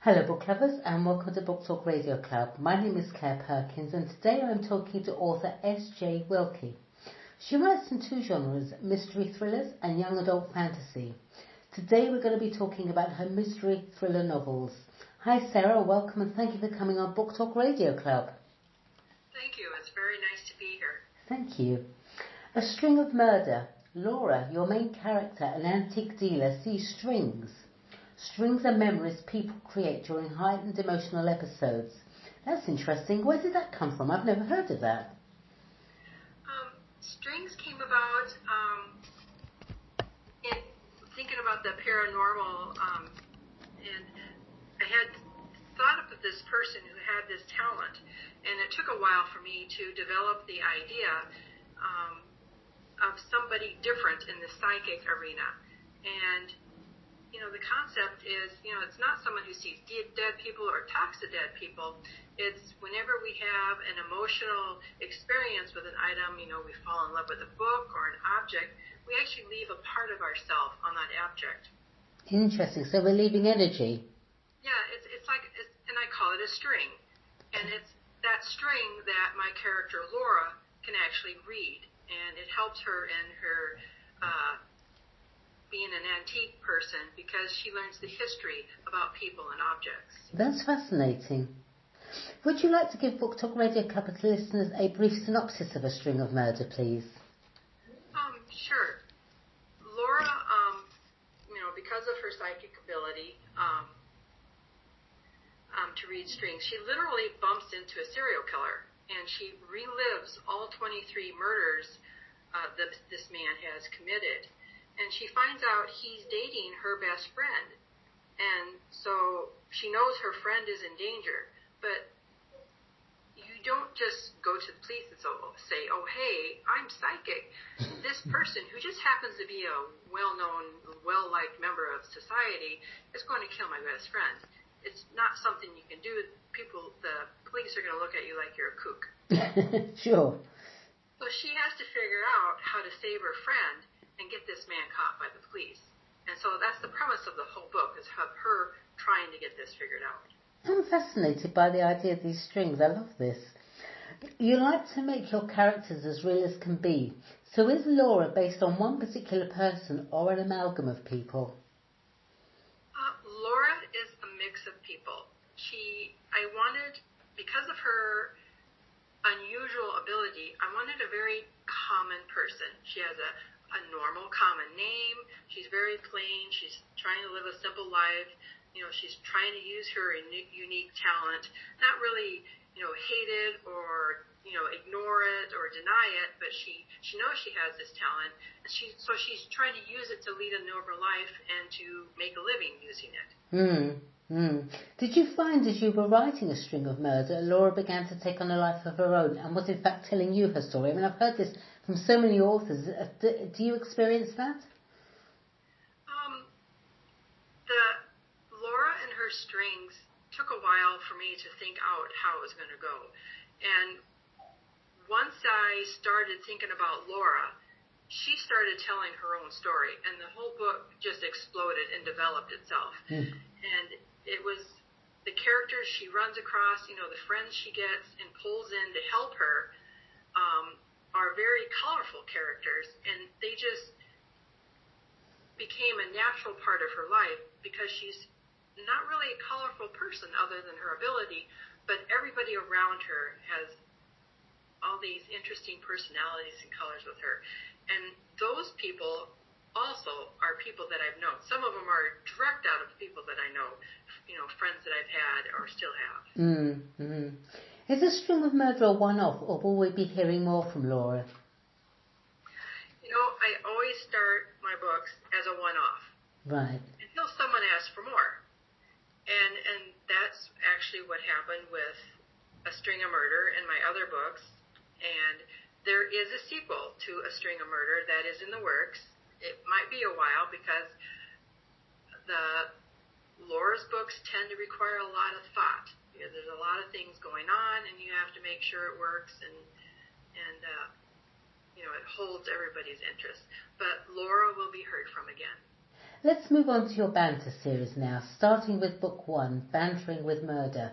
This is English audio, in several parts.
Hello book lovers and welcome to Book Talk Radio Club. My name is Claire Perkins and today I'm talking to author S.J. Wilke. She writes in two genres, mystery thrillers and young adult fantasy. Today we're going to be talking about her mystery thriller novels. Hi Sarah, welcome and thank you for coming on Book Talk Radio Club. Thank you, it's very nice to be here. Thank you. A String of Murder. Laura, your main character, an antique dealer, sees strings. Strings are memories people create during heightened emotional episodes. That's interesting. Where did that come from? I've never heard of that. Strings came about in thinking about the paranormal, and I had thought of this person who had this talent, and it took a while for me to develop the idea of somebody different in the psychic arena. And the concept is, it's not someone who sees dead people or talks to dead people. It's whenever we have an emotional experience with an item, we fall in love with a book or an object, we actually leave a part of ourselves on that object. Interesting. So we're leaving energy. Yeah, it's like, and I call it a string. And it's that string that my character Laura can actually read. And it helps her in her being an antique person because she learns the history about people and objects. That's fascinating. Would you like to give Book Talk Radio Club listeners a brief synopsis of A String of Murder, please? Sure. Laura, because of her psychic ability to read strings, she literally bumps into a serial killer, and she relives all 23 murders that this man has committed. And she finds out he's dating her best friend. And so she knows her friend is in danger. But you don't just go to the police and say, oh, hey, I'm psychic. This person, who just happens to be a well-known, well-liked member of society, is going to kill my best friend. It's not something you can do. The police are going to look at you like you're a kook. Sure. So she has to figure out how to save her friend and get this man caught by the police. And so that's the premise of the whole book, is of her trying to get this figured out. I'm fascinated by the idea of these strings. I love this. You like to make your characters as real as can be. So is Laura based on one particular person or an amalgam of people? Laura is a mix of people. Because of her unusual ability, I wanted a very common person. She has a normal, common name. She's very plain. She's trying to live a simple life. She's trying to use her unique talent, not really, hate it or, ignore it or deny it, but she knows she has this talent, and so she's trying to use it to lead a noble life and to make a living using it. Did you find as you were writing A String of Murder, Laura began to take on a life of her own and was in fact telling you her story? I mean, I've heard this from so many authors. Do you experience that? Laura and her strings took a while for me to think out how it was going to go. And once I started thinking about Laura, she started telling her own story, and the whole book just exploded and developed itself. And it was the characters she runs across, the friends she gets and pulls in to help her, are very colorful characters, and they just became a natural part of her life because she's not really a colorful person other than her ability, but everybody around her has all these interesting personalities and colors with her. And those people also are people that I've known. Some of them are direct out of people that I know, friends that I've had or still have. Is A String of Murder a one-off, or will we be hearing more from Laura? I always start my books as a one-off. Right. Until someone asks for more. And that's actually what happened with A String of Murder and my other books. And there is a sequel to A String of Murder that is in the works. It might be a while because Laura's books tend to require a lot of thought. There's a lot of things going on, and you have to make sure it works and it holds everybody's interest. But Laura will be heard from again. Let's move on to your banter series now, starting with book 1, Bantering with Murder.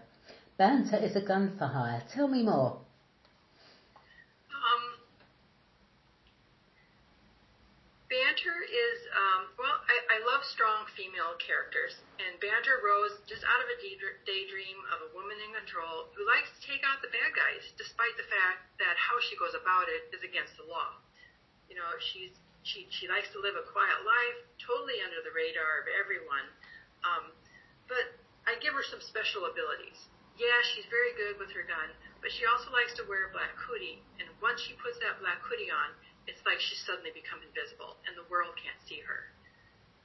Banter is a gun for hire. Tell me more. Banter is, I love strong female characters, and banter rose just out of a daydream of a woman in control who likes to take out the bad guys, despite the fact that how she goes about it is against the law. You know, she likes to live a quiet life, totally under the radar of everyone, but I give her some special abilities. Yeah, she's very good with her gun, but she also likes to wear a black hoodie, and once she puts that black hoodie on, it's like she's suddenly become invisible, and the world can't see her.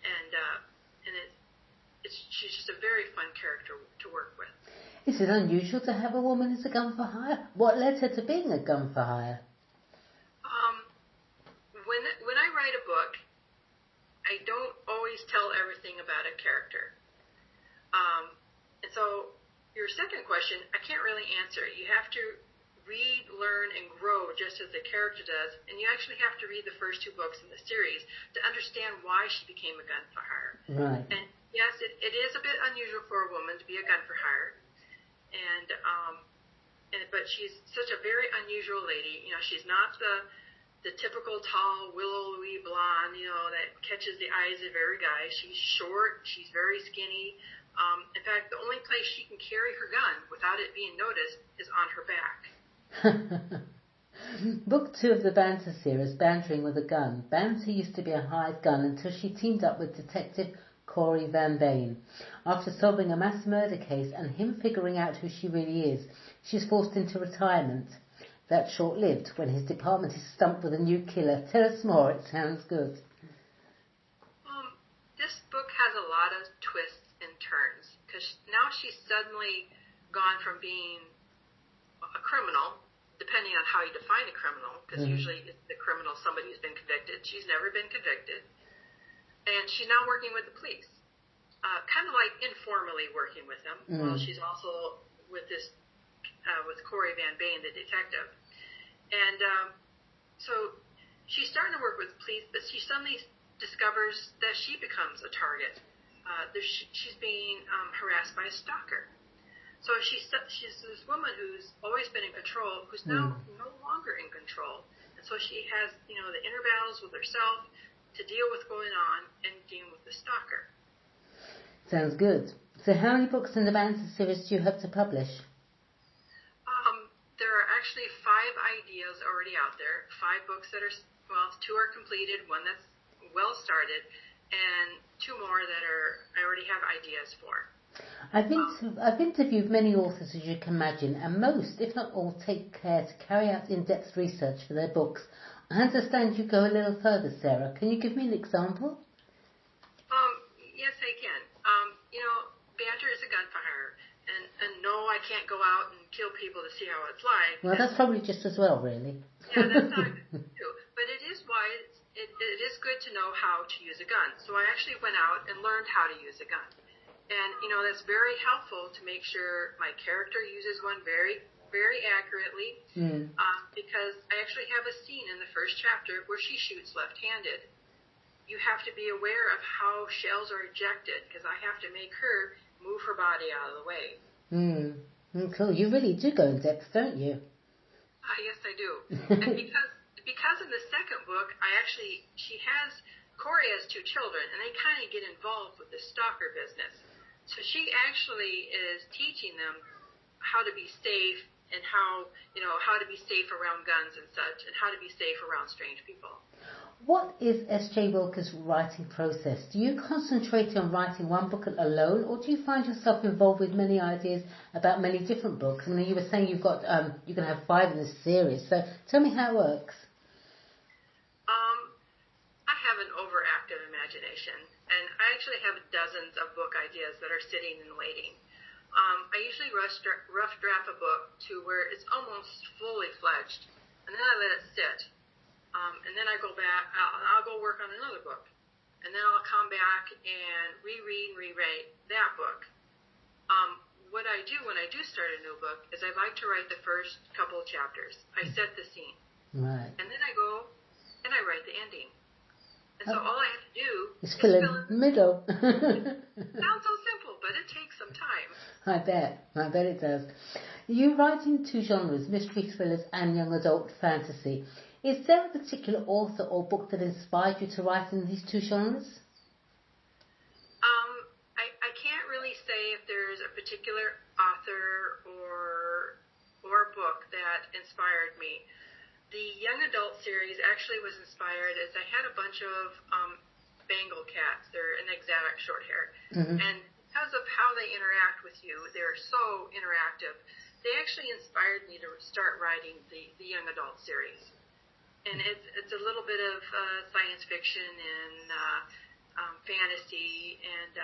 And she's just a very fun character to work with. Is it unusual to have a woman as a gun for hire? What led her to being a gun for hire? When I write a book, I don't always tell everything about a character. And so your second question, I can't really answer. You have to read, learn, and grow just as the character does, and you actually have to read the first 2 books in the series to understand why she became a gun for hire. Right. And yes, it is a bit unusual for a woman to be a gun for hire, but she's such a very unusual lady. You know, she's not the typical tall willow Louis blonde, you know, that catches the eyes of every guy. She's short, she's very skinny. In fact, the only place she can carry her gun without it being noticed is on her back. Book 2 of the Banter series, Bantering with a Gun. Banter used to be a hired gun until she teamed up with Detective Corey Van Bane. After solving a mass murder case and him figuring out who she really is, she's forced into retirement. That's short-lived when his department is stumped with a new killer. Tell us more, it sounds good. This book has a lot of twists and turns, because now she's suddenly gone from being a criminal, depending on how you define a criminal, because usually the criminal is somebody who's been convicted. She's never been convicted. And she's now working with the police, kind of like informally working with them, while she's also with with Corey Van Bane, the detective. And so she's starting to work with the police, but she suddenly discovers that she becomes a target. She's being harassed by a stalker. So she's this woman who's always been in control, who's now no longer in control. And so she has, you know, the inner battles with herself to deal with going on and deal with the stalker. Sounds good. So how many books in the Banter series do you hope to publish? There are actually 5 ideas already out there. 5 books that are, 2 are completed, 1 that's well started, and 2 more that I already have ideas for. I've interviewed many authors, as you can imagine, and most, if not all, take care to carry out in-depth research for their books. I understand you go a little further, Sarah. Can you give me an example? Yes, I can. You know, banter is a gun for hire, and no, I can't go out and kill people to see how it's like. Well, that's probably just as well, really. Yeah, that's not good too. But it is wise. It is good to know how to use a gun. So I actually went out and learned how to use a gun. And, you know, that's very helpful to make sure my character uses one very, very accurately, because I actually have a scene in the first chapter where she shoots left-handed. You have to be aware of how shells are ejected, because I have to make her move her body out of the way. Cool. You really do go in depth, don't you? Yes, I do. And because in the second book, Corey has 2 children, and they kind of get involved with the stalker business. So she actually is teaching them how to be safe and how to be safe around guns and such, and how to be safe around strange people. What is S.J. Wilke's writing process? Do you concentrate on writing one book alone, or do you find yourself involved with many ideas about many different books? I mean, you were saying you're going to have 5 in this series, so tell me how it works. I have an overactive imagination, and I actually have dozens of book ideas that are sitting and waiting. I usually rough draft a book to where it's almost fully fledged, and then I let it sit. And then I go back, I'll go work on another book. And then I'll come back and reread and rewrite that book. What I do when I do start a new book is I like to write the first couple of chapters. I set the scene. Right. And then I go and I write the ending. And And so all I have to do It's is fill in fill in. the middle. Sounds so simple, but it takes some time. I bet it does. You write in two genres, mystery thrillers and young adult fantasy. Is there a particular author or book that inspired you to write in these two genres? I can't really say if there's a particular author or book that inspired me. The young adult series actually was inspired as I had a bunch of Bengal cats. They're an exotic short hair. Mm-hmm. And because of how they interact with you, they're so interactive. They actually inspired me to start writing the young adult series. And it's a little bit of science fiction and fantasy, and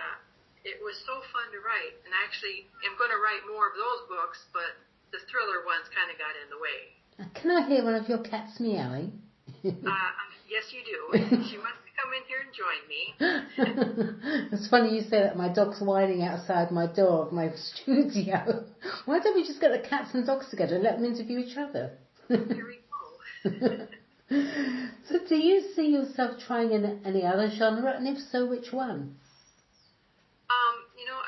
it was so fun to write. And actually, I'm going to write more of those books, but the thriller ones kind of got in the way. Can I hear one of your cats meowing? Yes, you do. She wants to come in here and join me. It's funny you say that. My dog's whining outside my door of my studio. Why don't we just get the cats and dogs together and let them interview each other? Here we go. So do you see yourself trying in any other genre, and if so, which one?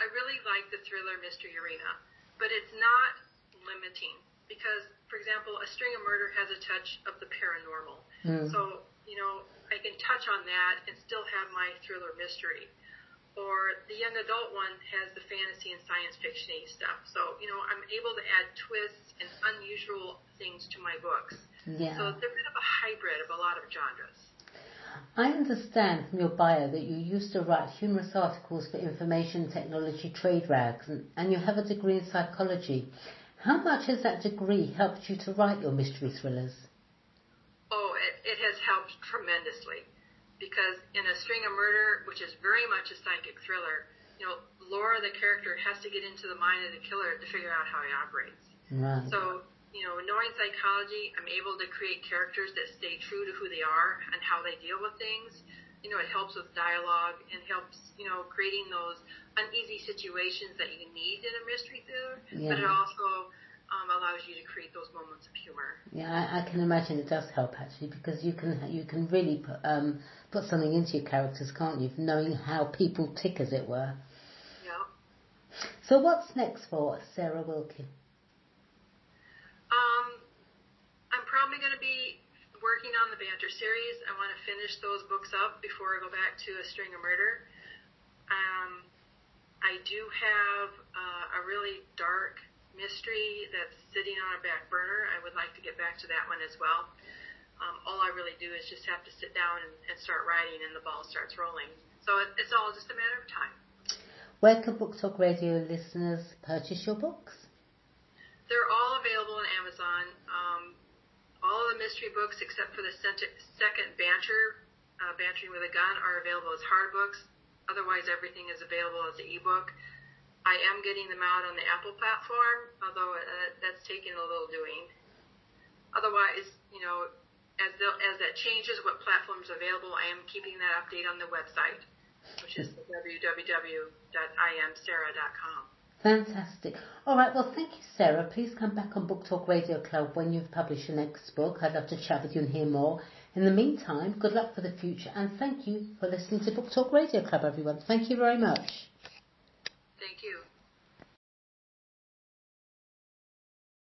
I really like the thriller mystery arena, but it's not limiting because, for example, A String of Murder has a touch of the paranormal. So, I can touch on that and still have my thriller mystery. Or the young adult one has the fantasy and science fiction-y stuff. So, I'm able to add twists and unusual things to my books. Yeah. So they're a bit of a hybrid of a lot of genres. I understand from your bio that you used to write humorous articles for information technology trade rags, and you have a degree in psychology. How much has that degree helped you to write your mystery thrillers? Oh, it has helped tremendously. Because in A String of Murder, which is very much a psychic thriller, Laura, the character, has to get into the mind of the killer to figure out how he operates. Right. So, knowing psychology, I'm able to create characters that stay true to who they are and how they deal with things. It helps with dialogue and helps, creating those uneasy situations that you need in a mystery thriller. Yeah. But it also allows you to create those moments of humor. Yeah, I can imagine it does help actually, because you can really put something into your characters, can't you? Knowing how people tick, as it were. Yeah. So what's next for Sarah Wilke? I'm probably going to be working on the Banter series. I want to finish those books up before I go back to A String of Murder. I do have a really dark mystery that's sitting on a back burner. I would like to get back to that one as well. All I really do is just have to sit down and start writing, and the ball starts rolling. So it's all just a matter of time. Where can Book Talk Radio listeners purchase your books? They're all available on Amazon. All of the mystery books, except for the second Banter, Bantering with a Gun, are available as hard books. Otherwise, everything is available as an ebook. I am getting them out on the Apple platform, although that's taking a little doing. Otherwise, as that changes what platforms are available, I am keeping that update on the website, which is www.imsarah.com. Fantastic. All right, well, thank you, Sarah. Please come back on Book Talk Radio Club when you've published your next book. I'd love to chat with you and hear more. In the meantime, good luck for the future, and thank you for listening to Book Talk Radio Club, everyone. Thank you very much. Thank you.